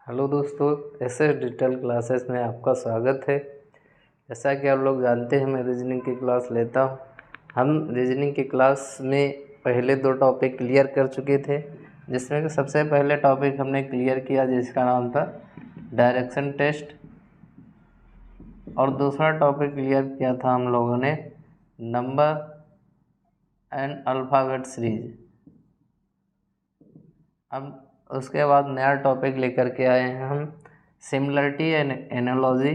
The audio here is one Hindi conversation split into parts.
हेलो दोस्तों, एसएस डिजिटल क्लासेस में आपका स्वागत है। जैसा कि आप लोग जानते हैं, मैं रीजनिंग की क्लास लेता हूं। हम रीजनिंग की क्लास में पहले 2 टॉपिक क्लियर कर चुके थे, जिसमें कि सबसे पहले टॉपिक हमने क्लियर किया जिसका नाम था डायरेक्शन टेस्ट, और दूसरा टॉपिक क्लियर किया था हम लोगों ने नंबर एंड अल्फ़ाबेट सीरीज। अब उसके बाद नया टॉपिक लेकर के आए हैं हम सिमिलरिटी एंड एनालॉजी,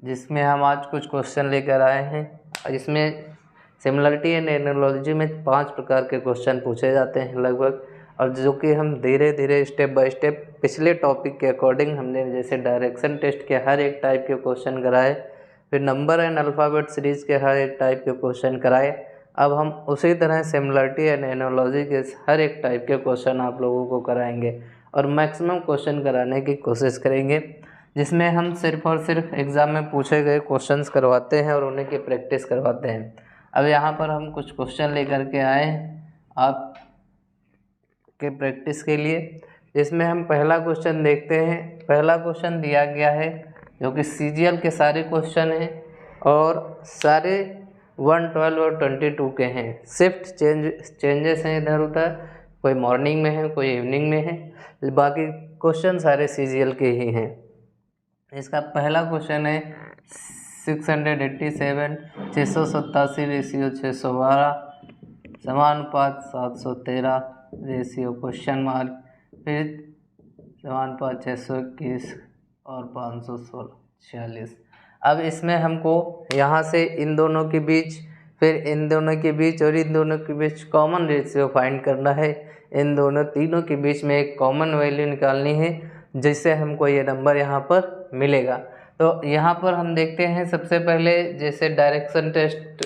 जिसमें हम आज कुछ क्वेश्चन लेकर आए हैं। इसमें सिमिलरिटी एंड एनालॉजी में 5 प्रकार के क्वेश्चन पूछे जाते हैं लगभग, और जो कि हम धीरे धीरे स्टेप बाय स्टेप पिछले टॉपिक के अकॉर्डिंग हमने जैसे डायरेक्शन टेस्ट के हर एक टाइप के क्वेश्चन कराए, फिर नंबर एंड अल्फ़ाबेट सीरीज़ के हर एक टाइप के क्वेश्चन कराए। अब हम उसी तरह सिमिलरिटी एंड एनालॉजी के हर एक टाइप के क्वेश्चन आप लोगों को कराएंगे और मैक्सिमम क्वेश्चन कराने की कोशिश करेंगे, जिसमें हम सिर्फ और सिर्फ एग्ज़ाम में पूछे गए क्वेश्चंस करवाते हैं और उन्हीं की प्रैक्टिस करवाते हैं। अब यहाँ पर हम कुछ क्वेश्चन लेकर के आए आप के प्रैक्टिस के लिए, जिसमें हम पहला क्वेश्चन देखते हैं। पहला क्वेश्चन दिया गया है जो कि सीजीएल के सारे क्वेश्चन हैं और सारे 112 और 22 के हैं। शिफ्ट चेंजेस हैं इधर उधर, कोई मॉर्निंग में है कोई इवनिंग में है, बाकी क्वेश्चन सारे सीजीएल के ही हैं। इसका पहला क्वेश्चन है 687 687 रेशियो 612 समानुपात 713 रेशियो क्वेश्चन मार्क, फिर समानुपात 621 और 546। अब इसमें हमको यहाँ से इन दोनों के बीच, फिर इन दोनों के बीच और इन दोनों के बीच कॉमन रेशियो फाइंड करना है। इन दोनों तीनों के बीच में एक कॉमन वैल्यू निकालनी है, जिससे हमको ये नंबर यहाँ पर मिलेगा। तो यहाँ पर हम देखते हैं सबसे पहले जैसे डायरेक्शन टेस्ट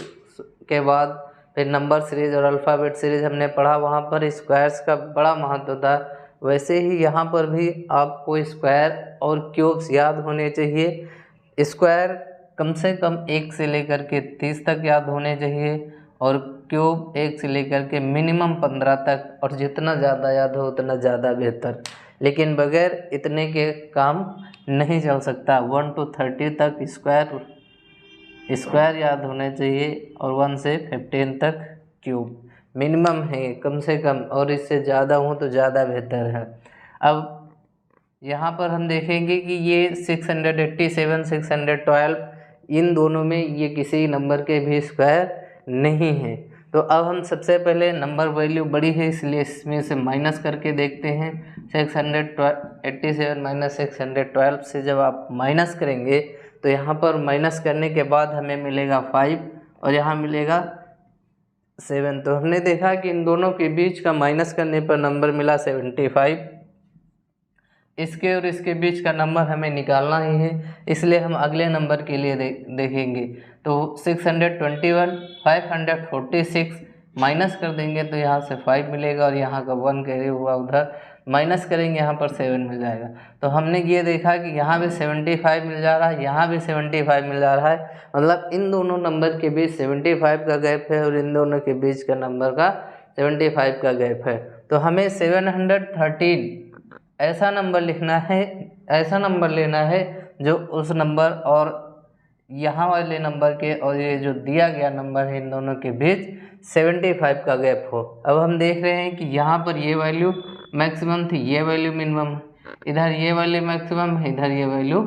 के बाद फिर नंबर सीरीज और अल्फ़ाबेट सीरीज हमने पढ़ा, वहाँ पर स्क्वायर्स का बड़ा महत्व था। वैसे ही यहाँ पर भी आपको स्क्वायर और क्यूब्स याद होने चाहिए। स्क्वायर कम से कम 1 से लेकर के 30 तक याद होने चाहिए और क्यूब 1 से लेकर के मिनिमम 15 तक, और जितना ज़्यादा याद हो उतना ज़्यादा बेहतर। लेकिन बगैर इतने के काम नहीं चल सकता। 1 to 30 तक स्क्वायर याद होने चाहिए और 1 से 15 तक क्यूब मिनिमम है कम से कम, और इससे ज़्यादा हो तो ज़्यादा बेहतर है। अब यहाँ पर हम देखेंगे कि ये 687 612 इन दोनों में ये किसी नंबर के भी स्क्वायर नहीं है। तो अब हम सबसे पहले नंबर वैल्यू बड़ी है इसलिए इसमें से माइनस करके देखते हैं। 687 माइनस 612 से जब आप माइनस करेंगे तो यहाँ पर माइनस करने के बाद हमें मिलेगा 5 और यहाँ मिलेगा 7। तो हमने देखा कि इन दोनों के बीच का माइनस करने पर नंबर मिला 75। इसके और इसके बीच का नंबर हमें निकालना ही है, इसलिए हम अगले नंबर के लिए देखेंगे। तो 621 546 माइनस कर देंगे तो यहाँ से 5 मिलेगा और यहाँ का 1 कैरी हुआ उधर, माइनस करेंगे यहाँ पर 7 मिल जाएगा। तो हमने ये देखा कि यहाँ भी 75 मिल जा रहा है, यहाँ भी 75 मिल जा रहा है, मतलब इन दोनों नंबर के बीच 75 का गैप है और इन दोनों के बीच का नंबर का 75 का गैप है। तो हमें 713 ऐसा नंबर लिखना है, ऐसा नंबर लेना है जो उस नंबर और यहाँ वाले नंबर के और ये जो दिया गया नंबर है इन दोनों के बीच 75 का गैप हो। अब हम देख रहे हैं कि यहाँ पर ये वैल्यू मैक्सिमम थी, ये वैल्यू मिनिमम है, इधर ये वैल्यू मैक्सिमम है, इधर ये वैल्यू,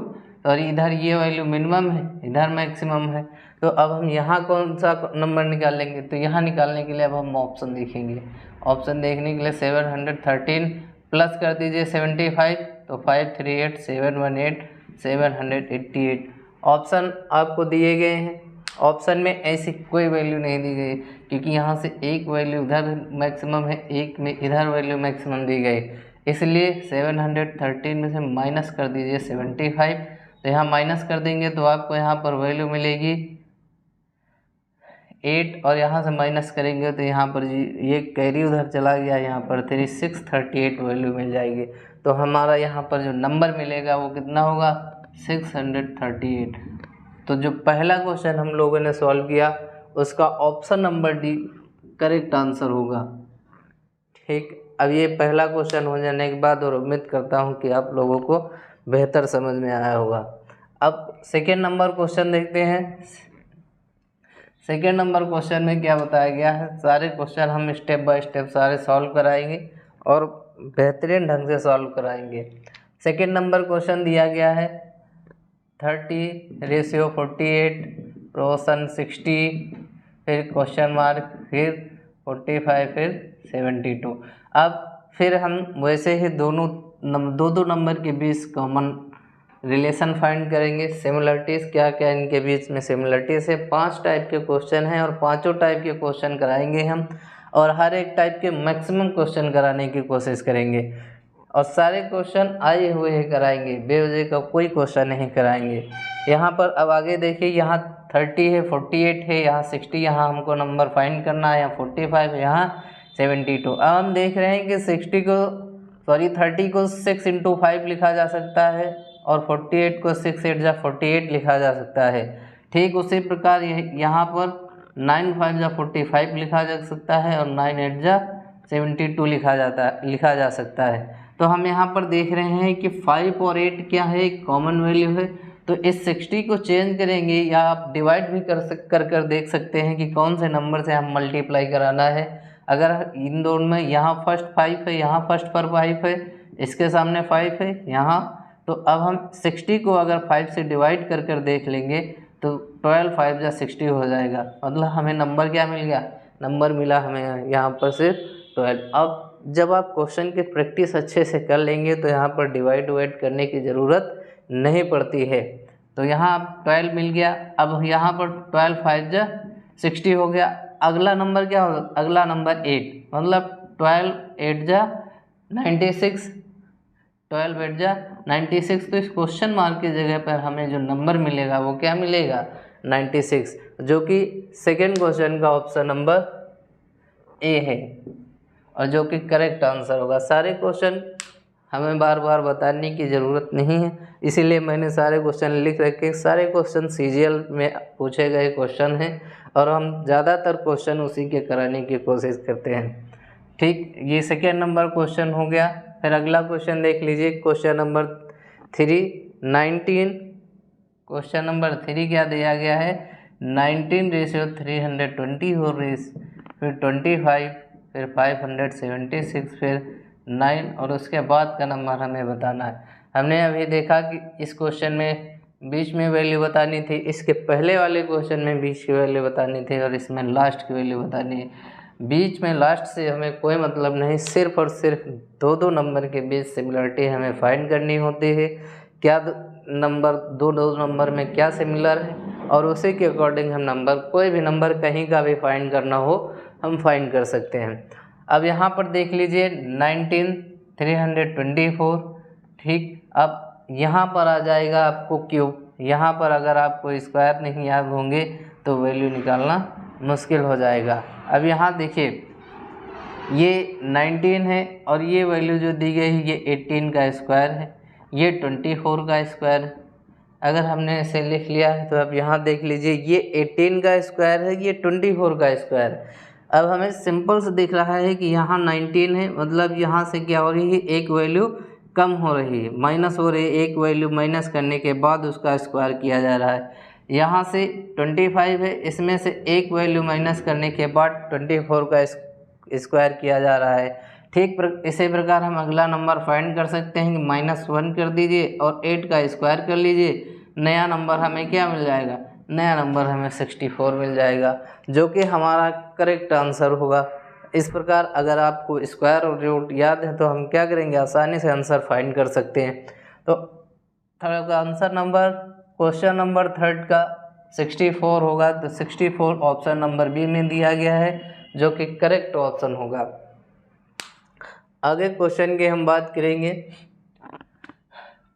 और इधर ये वैल्यू मिनिमम है, इधर मैक्सिमम है। तो अब हम यहाँ कौन सा नंबर निकालेंगे? तो यहाँ निकालने के लिए अब हम ऑप्शन देखेंगे। ऑप्शन देखने के लिए 713 प्लस कर दीजिए 75, तो 538 718 788 ऑप्शन आपको दिए गए हैं। ऑप्शन में ऐसी कोई वैल्यू नहीं दी गई क्योंकि यहाँ से एक वैल्यू उधर मैक्सिमम है, एक में इधर वैल्यू मैक्सिमम दी गई, इसलिए 713 में से माइनस कर दीजिए 75। तो यहाँ माइनस कर देंगे तो आपको यहाँ पर वैल्यू मिलेगी 8 और यहाँ से माइनस करेंगे तो यहाँ पर ये कैरी उधर चला गया, यहाँ पर 638 वैल्यू मिल जाएगी। तो हमारा यहाँ पर जो नंबर मिलेगा वो कितना होगा? 638। तो जो पहला क्वेश्चन हम लोगों ने सॉल्व किया उसका option number D correct answer होगा। ठीक, अब ये पहला क्वेश्चन हो जाने के बाद और उम्मीद करता हूँ कि आप लोगों को बेहतर समझ में आया होगा। अब सेकेंड नंबर क्वेश्चन देखते हैं। सेकेंड नंबर क्वेश्चन में क्या बताया गया है, सारे क्वेश्चन हम स्टेप बाय स्टेप सारे सॉल्व कराएंगे और बेहतरीन ढंग से सॉल्व कराएंगे। सेकेंड नंबर क्वेश्चन दिया गया है 30:48, प्रोपोर्शन 60, फिर क्वेश्चन मार्क, फिर 45, फिर 72। अब फिर हम वैसे ही दो नंबर के बीच कॉमन रिलेशन फाइंड करेंगे। सिमिलरिटीज़ क्या क्या इनके बीच में सिमिलरिटीज़ है। 5 टाइप के क्वेश्चन हैं और 5 टाइप के क्वेश्चन कराएंगे हम, और हर एक टाइप के मैक्सिमम क्वेश्चन कराने की कोशिश करेंगे, और सारे क्वेश्चन आए हुए ही कराएंगे, बेवजह का कोई क्वेश्चन नहीं कराएंगे। यहाँ पर अब आगे देखिए, यहाँ 30 है, 48 है, यहाँ 60, यहाँ हमको नंबर फाइंड करना है, यहाँ 45 है, यहाँ 72। अब हम देख रहे हैं कि 30 को 6 × 5 लिखा जा सकता है और 48 को 6 × 8 = 48 लिखा जा सकता है। ठीक उसी प्रकार यहाँ पर 9 × 5 = 45 लिखा जा सकता है और 9 × 8 = 72 लिखा जा सकता है। तो हम यहाँ पर देख रहे हैं कि 5 और 8 क्या है, एक कॉमन वैल्यू है। तो इस 60 को चेंज करेंगे या आप डिवाइड भी कर देख सकते हैं कि कौन से नंबर से हम मल्टीप्लाई कराना है। अगर इन दोनों में यहाँ फर्स्ट 5 है, यहाँ फर्स्ट पर 5 है, इसके सामने 5 है यहाँ, तो अब हम 60 को अगर 5 से डिवाइड कर देख लेंगे तो 12 × 5 = 60 हो जाएगा। मतलब हमें नंबर क्या मिल गया, नंबर मिला हमें यहाँ पर सिर्फ 12। अब जब आप क्वेश्चन की प्रैक्टिस अच्छे से कर लेंगे तो यहाँ पर डिवाइड करने की ज़रूरत नहीं पड़ती है। तो यहाँ 12 मिल गया। अब यहाँ पर 12 × 5 = 60 हो गया। अगला नंबर क्या होगा, अगला नंबर 8, मतलब 12 × 8 = 96, 12 × 8 = 96। तो इस क्वेश्चन मार्क की जगह पर हमें जो नंबर मिलेगा वो क्या मिलेगा, 96, जो कि सेकेंड क्वेश्चन का ऑप्शन नंबर ए है और जो कि करेक्ट आंसर होगा। सारे क्वेश्चन हमें बार बार बताने की ज़रूरत नहीं है, इसीलिए मैंने सारे क्वेश्चन लिख रखे। सारे क्वेश्चन सीजीएल में पूछे गए क्वेश्चन हैं और हम ज़्यादातर क्वेश्चन उसी के कराने की कोशिश करते हैं। ठीक, ये सेकेंड नंबर क्वेश्चन हो गया। फिर अगला क्वेश्चन देख लीजिए, क्वेश्चन नंबर 19। क्वेश्चन नंबर 3 क्या दिया गया है, 19:324, फिर 25, फिर 576, फिर 9 और उसके बाद का नंबर हमें बताना है। हमने अभी देखा कि इस क्वेश्चन में बीच में वैल्यू बतानी थी, इसके पहले वाले क्वेश्चन में बीच की वैल्यू बतानी थी और इसमें लास्ट की वैल्यू बतानी है। बीच में लास्ट से हमें कोई मतलब नहीं, सिर्फ और सिर्फ दो नंबर के बीच सिमिलरिटी हमें फाइंड करनी होती है। क्या नंबर दो नंबर में क्या सिमिलर है और उसी के अकॉर्डिंग हम नंबर, कोई भी नंबर कहीं का भी फाइंड करना हो हम फाइंड कर सकते हैं। अब यहाँ पर देख लीजिए 19:324। ठीक, अब यहाँ पर आ जाएगा आपको क्यूब। यहाँ पर अगर आपको स्क्वायर नहीं याद होंगे तो वैल्यू निकालना मुश्किल हो जाएगा। अब यहाँ देखिए ये 19 है और ये वैल्यू जो दी गई है ये 18 का स्क्वायर है, ये 24 का स्क्वायर है। अगर हमने इसे लिख लिया है तो अब यहाँ देख लीजिए ये 18 का स्क्वायर है, ये 24 का स्क्वायर है। अब हमें सिंपल से दिख रहा है कि यहाँ 19 है, मतलब यहाँ से क्या हो रही है, एक वैल्यू कम हो रही है, माइनस हो रही है। एक वैल्यू माइनस करने के बाद उसका स्क्वायर किया जा रहा है। यहाँ से 25 है, इसमें से एक वैल्यू माइनस करने के बाद 24 का स्क्वायर किया जा रहा है। ठीक इसी प्रकार हम अगला नंबर फाइंड कर सकते हैं कि -1 कर दीजिए और 8 का स्क्वायर कर लीजिए, नया नंबर हमें क्या मिल जाएगा, नया नंबर हमें 64 मिल जाएगा, जो कि हमारा करेक्ट आंसर होगा। इस प्रकार अगर आपको स्क्वायर और रूट याद है तो हम क्या करेंगे, आसानी से आंसर फाइंड कर सकते हैं। तो थर्ड का आंसर नंबर, क्वेश्चन नंबर 3 का 64 होगा। तो 64 ऑप्शन नंबर बी में दिया गया है, जो कि करेक्ट ऑप्शन होगा। आगे क्वेश्चन की हम बात करेंगे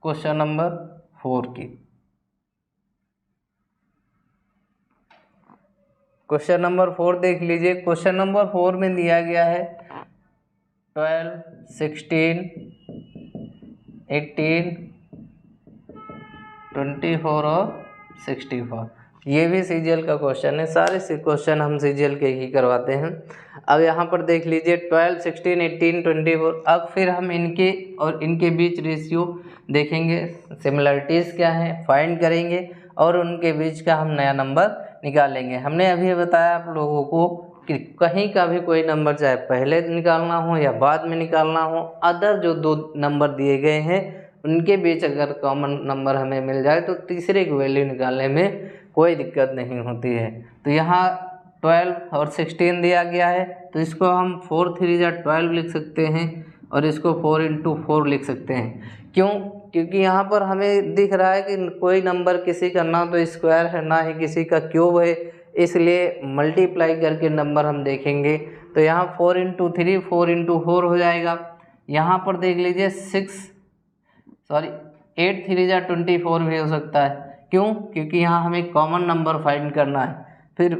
क्वेश्चन नंबर 4 की। क्वेश्चन नंबर 4 देख लीजिए। क्वेश्चन नंबर 4 में दिया गया है 12, 16, 18, 24 और 64। ये भी सीजीएल का क्वेश्चन है, सारे क्वेश्चन हम सीजीएल के ही करवाते हैं। अब यहाँ पर देख लीजिए 12, 16, 18, 24। अब फिर हम इनके और इनके बीच रेशियो देखेंगे, सिमिलरिटीज़ क्या है फाइंड करेंगे और उनके बीच का हम नया नंबर निकालेंगे। हमने अभी बताया आप लोगों को कि कहीं का भी कोई नंबर चाहे पहले निकालना हो या बाद में निकालना हो, अदर जो दो नंबर दिए गए हैं उनके बीच अगर कॉमन नंबर हमें मिल जाए तो तीसरे की वैल्यू निकालने में कोई दिक्कत नहीं होती है। तो यहाँ 12 और 16 दिया गया है, तो इसको हम 4 3 या 12 लिख सकते हैं और इसको 4 × 4 लिख सकते हैं। क्यों? क्योंकि यहाँ पर हमें दिख रहा है कि कोई नंबर किसी का ना तो स्क्वायर है ना ही किसी का क्यूब है, इसलिए मल्टीप्लाई करके नंबर हम देखेंगे। तो यहाँ 4 × 3 4 × 4 हो जाएगा। यहाँ पर देख लीजिए 8 3 या 24 भी हो सकता है। क्यों? क्योंकि यहाँ हमें कॉमन नंबर फाइंड करना है। फिर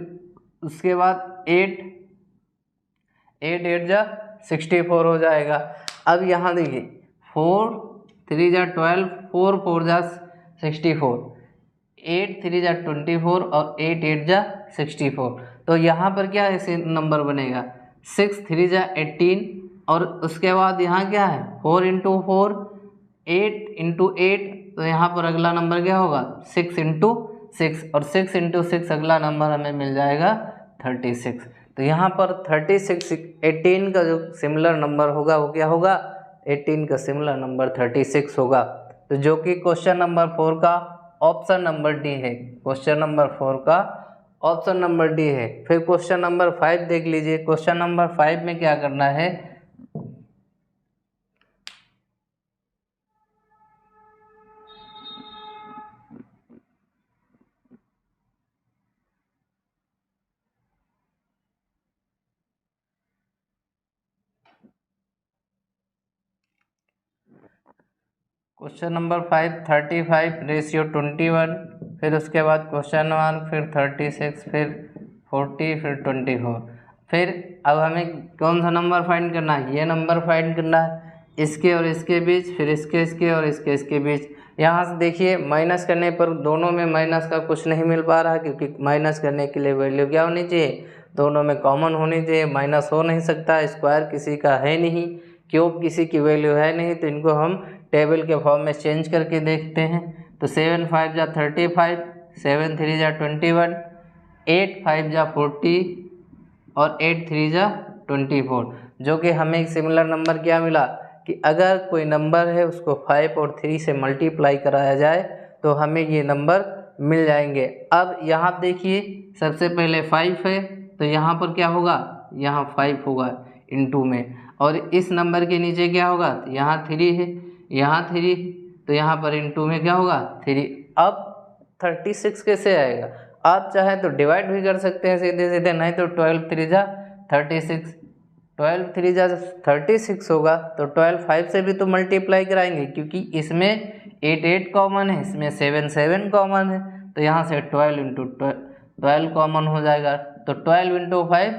उसके बाद 8 8 जा 64 हो जाएगा। अब यहाँ देखिए 4 3 जा 12, 4 4 जा 64, 8 3 जा 24 और 8 8 जा 64। तो यहाँ पर क्या ऐसे नंबर बनेगा 6 3 जा 18 और उसके बाद यहाँ क्या है 4 × 4 8 × 8। तो यहाँ पर अगला नंबर क्या होगा 6 × 6 और 6 × 6 अगला नंबर हमें मिल जाएगा 36। तो यहाँ पर 36 18 का जो सिमिलर नंबर होगा वो क्या होगा 18 का सिमिलर नंबर 36 होगा। तो जो कि क्वेश्चन नंबर 4 का ऑप्शन नंबर डी है। क्वेश्चन नंबर 4 का ऑप्शन नंबर डी है। फिर क्वेश्चन नंबर 5 देख लीजिए। क्वेश्चन नंबर 5 में क्या करना है, क्वेश्चन नंबर 5 35 रेशियो 21, फिर उसके बाद क्वेश्चन 1 फिर 36 फिर 40 फिर 24। फिर अब हमें कौन सा नंबर फाइंड करना है, ये नंबर फाइंड करना है इसके और इसके बीच, फिर इसके और इसके बीच। यहाँ से देखिए माइनस करने पर दोनों में माइनस का कुछ नहीं मिल पा रहा, क्योंकि माइनस करने के लिए वैल्यू क्या होनी चाहिए, दोनों में कॉमन होनी चाहिए। माइनस हो नहीं सकता, स्क्वायर किसी का है नहीं, क्यूब किसी की वैल्यू है नहीं, तो इनको हम टेबल के फॉर्म में चेंज करके देखते हैं। तो 7 5 जा 35, 7 3 जा 21, 8 5 जा 40 और 8 3 जा 24। जो कि हमें एक सिमिलर नंबर क्या मिला कि अगर कोई नंबर है उसको 5 और 3 से मल्टीप्लाई कराया जाए तो हमें ये नंबर मिल जाएंगे। अब यहाँ देखिए सबसे पहले 5 है तो यहाँ पर क्या होगा, यहाँ 5 होगा इनटू में, और इस नंबर के नीचे क्या होगा, यहाँ 3 है, यहाँ 3 तो यहाँ पर इनटू में क्या होगा 3। अब 36 कैसे आएगा, आप चाहे तो डिवाइड भी कर सकते हैं सीधे सीधे, नहीं तो 12 3 जा 36, 12 3 जा 36 होगा। तो 12 5 से भी तो मल्टीप्लाई कराएंगे, क्योंकि इसमें 8 8 कॉमन है, इसमें 7 7 कॉमन है, तो यहाँ से 12 × 12 कॉमन हो जाएगा। तो 12 × 5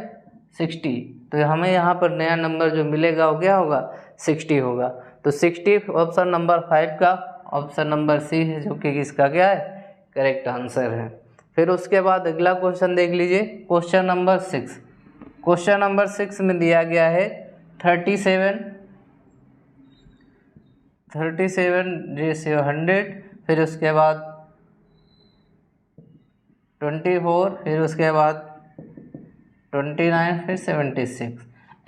60। तो हमें यहाँ पर नया नंबर जो मिलेगा वो क्या होगा 60 होगा। तो 60 ऑप्शन नंबर 5 का ऑप्शन नंबर सी है, जो कि इसका क्या है करेक्ट आंसर है। फिर उसके बाद अगला क्वेश्चन देख लीजिए, क्वेश्चन नंबर 6। क्वेश्चन नंबर 6 में दिया गया है 37 रेशियो 100, फिर उसके बाद 24, फिर उसके बाद 29, फिर 76।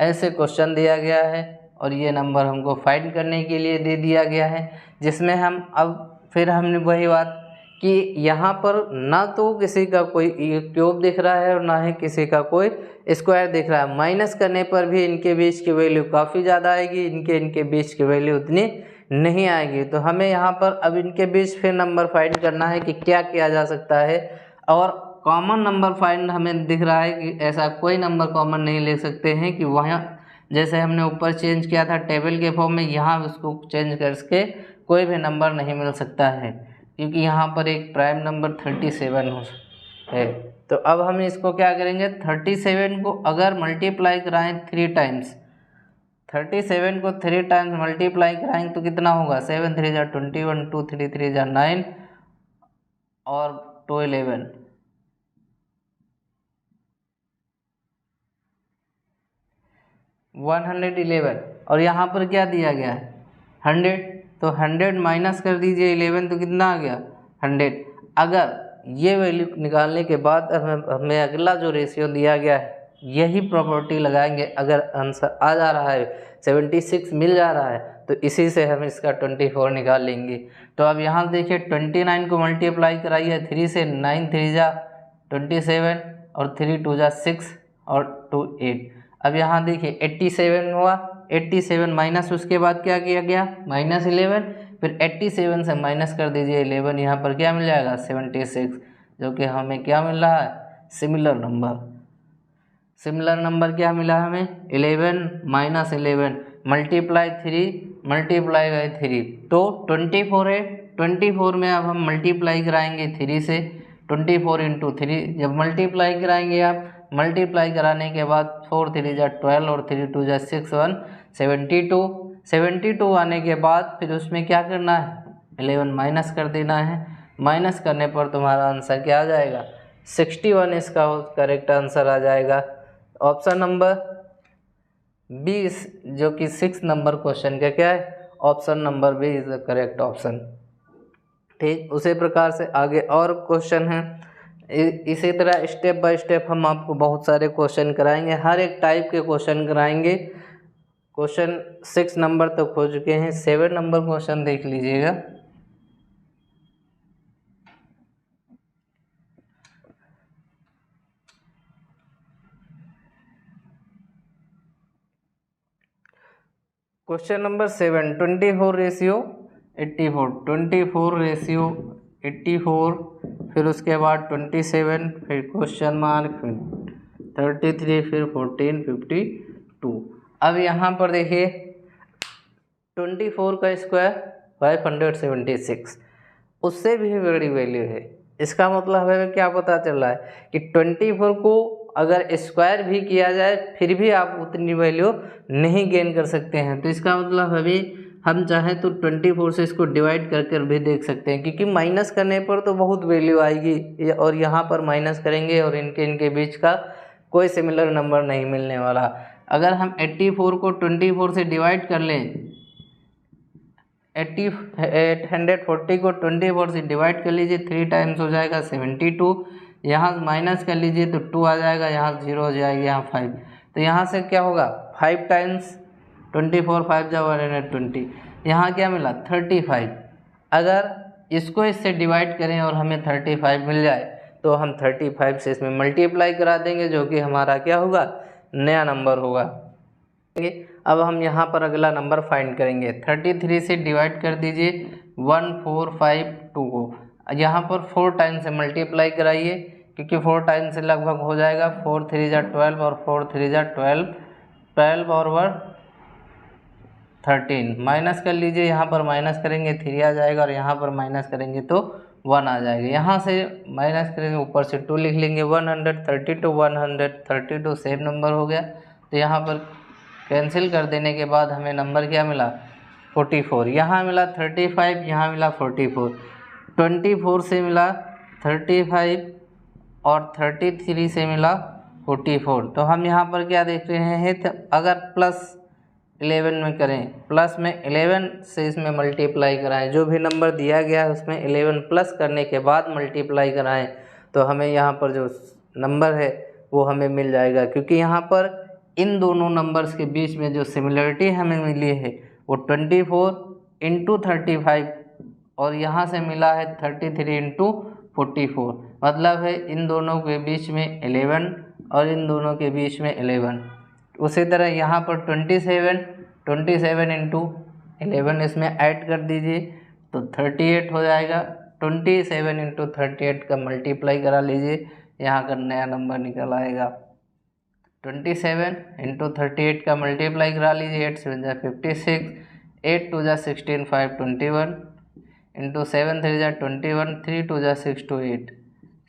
ऐसे क्वेश्चन दिया गया है और ये नंबर हमको फाइंड करने के लिए दे दिया गया है, जिसमें हम अब फिर हमने वही बात कि यहाँ पर ना तो किसी का कोई क्यूब दिख रहा है और ना ही किसी का कोई स्क्वायर दिख रहा है। माइनस करने पर भी इनके बीच की वैल्यू काफ़ी ज़्यादा आएगी, इनके बीच की वैल्यू उतनी नहीं आएगी। तो हमें यहाँ पर अब इनके बीच फिर नंबर फाइंड करना है कि क्या किया जा सकता है। और कॉमन नंबर फाइंड हमें दिख रहा है कि ऐसा कोई नंबर कॉमन नहीं ले सकते हैं कि वहाँ जैसे हमने ऊपर चेंज किया था टेबल के फॉर्म में, यहाँ उसको चेंज करके कोई भी नंबर नहीं मिल सकता है, क्योंकि यहाँ पर एक प्राइम नंबर 37 है। तो अब हम इसको क्या करेंगे, 37 को अगर मल्टीप्लाई कराएं 3 टाइम्स, 37 को 3 टाइम्स मल्टीप्लाई कराएंगे तो कितना होगा 7 3 जा 21, 2 3 3 जा 9 और 2 11। 111 और यहाँ पर क्या दिया गया है 100, तो 100 माइनस कर दीजिए 11 तो कितना आ गया 100। अगर ये वैल्यू निकालने के बाद हमें अगला जो रेशियो दिया गया है यही प्रॉपर्टी लगाएंगे। अगर आंसर आ जा रहा है 76 मिल जा रहा है तो इसी से हम इसका 24 निकाल लेंगे। तो अब यहाँ देखिए 29 को मल्टीप्लाई कराइए 3 से, 9 3 जा 27 और 3 2 जा 6 और 2 8। अब यहाँ देखिए 87 हुआ, 87 माइनस उसके बाद क्या किया गया -11, फिर 87 से माइनस कर दीजिए 11, यहाँ पर क्या मिल जाएगा 76, जो कि हमें क्या मिल रहा है सिमिलर नंबर क्या मिला हमें 11 - 11 मल्टीप्लाई 3 मल्टीप्लाई बाई 3 तो 24 है। 24 में अब हम मल्टीप्लाई कराएंगे 3 से, 24 × 3 जब मल्टीप्लाई कराएंगे आप, मल्टीप्लाई कराने के बाद 4 3 जा 12 और 3 2 जा 6 1 72 आने के बाद फिर उसमें क्या करना है 11 माइनस कर देना है। माइनस करने पर तुम्हारा आंसर क्या आ जाएगा 61 इसका करेक्ट आंसर आ जाएगा। ऑप्शन नंबर 20 जो कि 6 नंबर क्वेश्चन का क्या है option number B is the correct option. ठीक, उसी प्रकार से आगे और क्वेश्चन हैं। इसी तरह स्टेप बाय स्टेप हम आपको बहुत सारे क्वेश्चन कराएंगे, हर एक टाइप के क्वेश्चन कराएंगे। क्वेश्चन 6 नंबर तक हो चुके हैं, 7 नंबर क्वेश्चन देख लीजिएगा। क्वेश्चन नंबर 7 24 रेशियो 84, 24 रेशियो 84, फिर उसके बाद 27, फिर क्वेश्चन मार्क, फिर 33, फिर 14 52। अब यहाँ पर देखिए 24 का स्क्वायर 576, उससे भी बड़ी वैल्यू है। इसका मतलब हमें क्या पता चल रहा है कि 24 को अगर स्क्वायर भी किया जाए फिर भी आप उतनी वैल्यू नहीं गेन कर सकते हैं। तो इसका मतलब हम चाहें तो 24 से इसको डिवाइड कर भी देख सकते हैं, क्योंकि माइनस करने पर तो बहुत वैल्यू आएगी और यहाँ पर माइनस करेंगे और इनके बीच का कोई सिमिलर नंबर नहीं मिलने वाला। अगर हम 84 को 24 से डिवाइड कर लें, 840 को 24 से डिवाइड कर लीजिए, 3 टाइम्स हो जाएगा 72, यहाँ माइनस कर लीजिए तो 2 आ जाएगा, यहाँ 0 हो जाएगा, यहाँ 5, तो यहाँ से क्या होगा 5 टाइम्स 24 5 जा 120, यहाँ क्या मिला 35। अगर इसको इससे डिवाइड करें और हमें 35 मिल जाए तो हम 35 से इसमें मल्टीप्लाई करा देंगे, जो कि हमारा क्या होगा नया नंबर होगा। अब हम यहाँ पर अगला नंबर फाइंड करेंगे, 33 से डिवाइड कर दीजिए 1452 को, यहाँ पर 4 टाइम से मल्टीप्लाई कराइए, क्योंकि 4 टाइम से लगभग हो जाएगा, 4 3 जा 12 और 4 3 जा 12, 12 और 13, माइनस कर लीजिए, यहाँ पर माइनस करेंगे 3 आ जाएगा और यहाँ पर माइनस करेंगे तो 1 आ जाएगा। यहाँ से माइनस करेंगे ऊपर से 2 लिख लेंगे, 132 सेम नंबर हो गया। तो यहाँ पर कैंसिल कर देने के बाद हमें नंबर क्या मिला 44, यहाँ मिला 35, यहाँ मिला 44, 24 से मिला 35 और 33 से मिला 44। तो हम यहाँ पर क्या देख रहे हैं, तो अगर प्लस 11 में करें, प्लस में 11 से इसमें मल्टीप्लाई कराएं, जो भी नंबर दिया गया है उसमें 11 प्लस करने के बाद मल्टीप्लाई कराएं, तो हमें यहाँ पर जो नंबर है वो हमें मिल जाएगा। क्योंकि यहाँ पर इन दोनों नंबर्स के बीच में जो सिमिलरिटी हमें मिली है वो 24 × 35 और यहाँ से मिला है 33 × 44, मतलब है इन दोनों के बीच में 11 और इन दोनों के बीच में 11। उसी तरह यहाँ पर 27 × 11 इसमें ऐड कर दीजिए तो 38 हो जाएगा। 27 × 38 का मल्टीप्लाई करा लीजिए, यहाँ का नया नंबर निकल आएगा। 27 × 38 का मल्टीप्लाई करा लीजिए, 8 7 जा 56, 8 2 जा 16, 5 21 × 7 3 जा 21, 3 2 जा 6 2 8,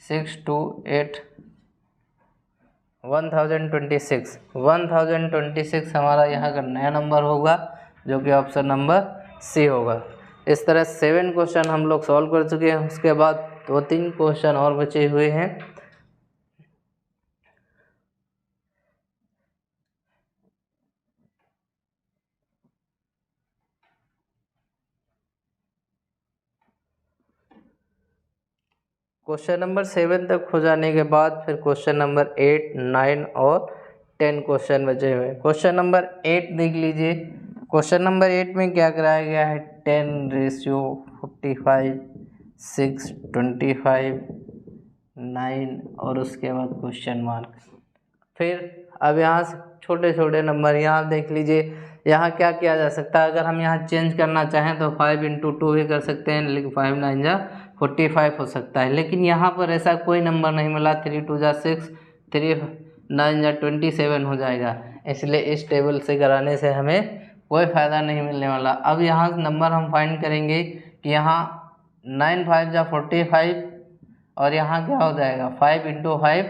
6 2 8 1026 हमारा यहाँ का नया नंबर होगा, जो कि ऑप्शन नंबर सी होगा। इस तरह 7 क्वेश्चन हम लोग सॉल्व कर चुके हैं। उसके बाद 2-3 क्वेश्चन और बचे हुए हैं। क्वेश्चन नंबर 7 तक हो जाने के बाद फिर क्वेश्चन नंबर 8, 9 और 10 क्वेश्चन बचे हुए। क्वेश्चन नंबर 8 देख लीजिए। क्वेश्चन नंबर 8 में क्या कराया गया है, 10:45, 6, 25, 9 और उसके बाद क्वेश्चन मार्क। फिर अब यहाँ से छोटे छोटे नंबर यहाँ देख लीजिए। यहाँ क्या किया जा सकता है, अगर हम यहाँ चेंज करना चाहें तो 5 × 2 भी कर सकते हैं, लेकिन 5 9 जा 45 हो सकता है। लेकिन यहाँ पर ऐसा कोई नंबर नहीं मिला, 3 2 जा 6, 3 9 जा 27 हो जाएगा। इसलिए इस टेबल से कराने से हमें कोई फ़ायदा नहीं मिलने वाला। अब यहाँ नंबर हम फाइंड करेंगे कि यहाँ 9 5 जा 45 और यहाँ क्या हो जाएगा, 5 × 5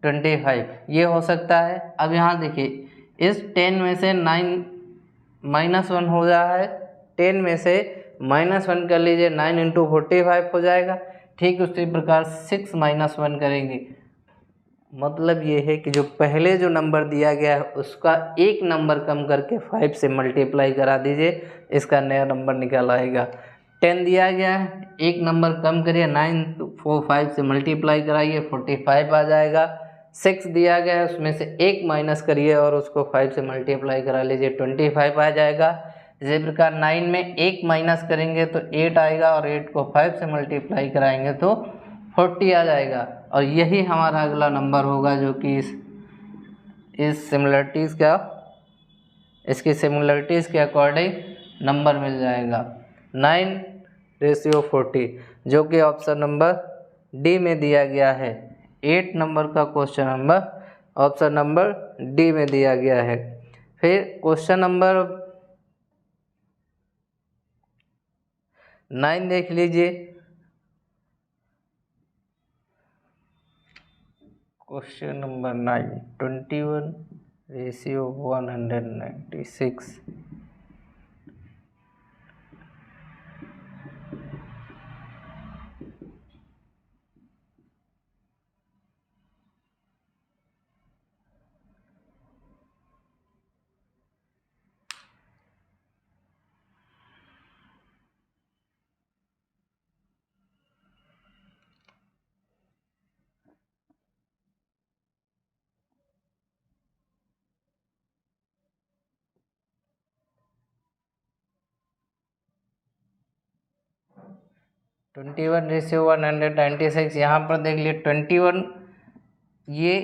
25 ये हो सकता है। अब यहाँ देखिए, इस 10 में से 9 -1 हो रहा है, 10 में से -1 कर लीजिए, 9 × 45 हो जाएगा। ठीक उसी प्रकार 6 -1 करेंगे, मतलब ये है कि जो पहले जो नंबर दिया गया है उसका एक नंबर कम करके 5 से मल्टीप्लाई करा दीजिए, इसका नया नंबर निकल आएगा। 10 दिया गया है, एक नंबर कम करिए, 9 4 5 से मल्टीप्लाई कराइए, 45 आ जाएगा। 6 दिया गया है, उसमें से एक माइनस करिए और उसको 5 से मल्टीप्लाई करा लीजिए, 25 आ जाएगा। इसी प्रकार 9 में एक माइनस करेंगे तो 8 आएगा और 8 को 5 से मल्टीप्लाई कराएंगे तो 40 आ जाएगा। और यही हमारा अगला नंबर होगा जो कि इस सिमिलरिटीज़ का, इसकी सिमिलरिटीज़ के अकॉर्डिंग नंबर मिल जाएगा 9:40, जो कि ऑप्शन नंबर डी में दिया गया है। 8 नंबर का question number option number D में दिया गया है। फिर क्वेश्चन नंबर 9 देख लीजिए। Question number 9, 21:196। ट्वेंटी 21:196 यहाँ पर देख लिए 21, ये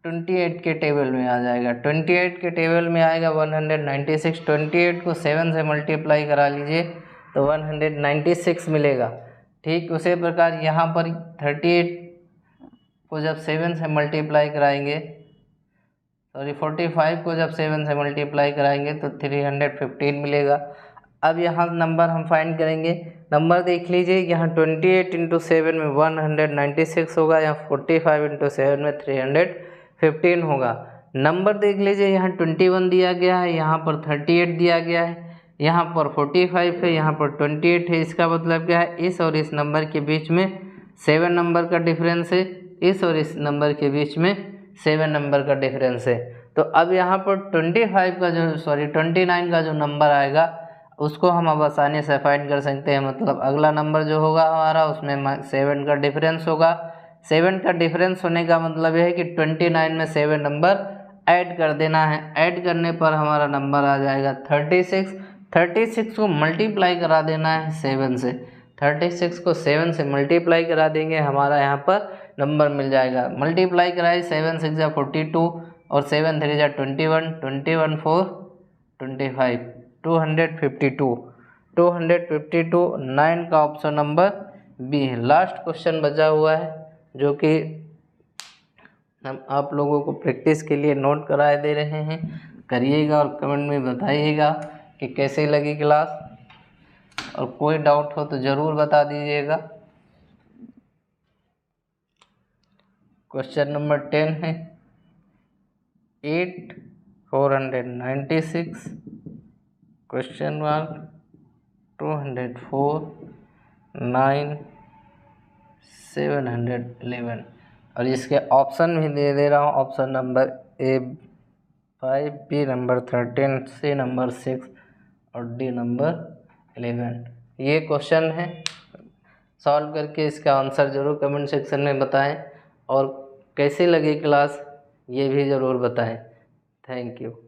28 के टेबल में आ जाएगा। 28 के टेबल में आएगा 196। 28 को 7 से मल्टीप्लाई करा लीजिए तो 196 मिलेगा। ठीक उसी प्रकार यहाँ पर 38 को जब 7 से मल्टीप्लाई कराएंगे, 45 को जब 7 से मल्टीप्लाई कराएंगे तो 315 मिलेगा। अब यहाँ नंबर हम फाइंड करेंगे। नंबर देख लीजिए, यहाँ 28 × 7 में 196 होगा, यहाँ 45 × 7 में 315 होगा। नंबर देख लीजिए, यहाँ 21 दिया गया है, यहाँ पर 38 दिया गया है, यहाँ पर 45 है, यहाँ पर 28 है। इसका मतलब क्या है, इस और इस नंबर के बीच में 7 नंबर का डिफरेंस है, इस और इस नंबर के बीच में 7 नंबर का डिफरेंस है। तो अब यहाँ पर 29 का जो नंबर आएगा उसको हम अब आसानी से फाइंड कर सकते हैं। मतलब अगला नंबर जो होगा हमारा उसमें 7 का डिफरेंस होगा। 7 का डिफरेंस होने का मतलब यह है कि 29 में 7 नंबर ऐड कर देना है। ऐड करने पर हमारा नंबर आ जाएगा 36। 36 को मल्टीप्लाई करा देना है 7 से। 36 को 7 से मल्टीप्लाई करा देंगे, हमारा यहाँ पर नंबर मिल जाएगा। मल्टीप्लाई कराए, 7 6 जा 42 और 7 3 जा 21, 21 4 25, 252। 252 9 का ऑप्शन नंबर बी है। लास्ट क्वेश्चन बचा हुआ है जो कि हम आप लोगों को प्रैक्टिस के लिए नोट कराए दे रहे हैं। करिएगा और कमेंट में बताइएगा कि कैसे लगी क्लास, और कोई डाउट हो तो ज़रूर बता दीजिएगा। क्वेश्चन नंबर 10 है 8,496 क्वेश्चन मार्क 204 9 711 और इसके ऑप्शन भी दे रहा हूँ। Option number A 5, B number 13, C number 6 और डी नंबर 11। ये क्वेश्चन है सॉल्व करके इसका आंसर ज़रूर कमेंट सेक्शन में बताएं और कैसी लगी क्लास ये भी ज़रूर बताएं। Thank you.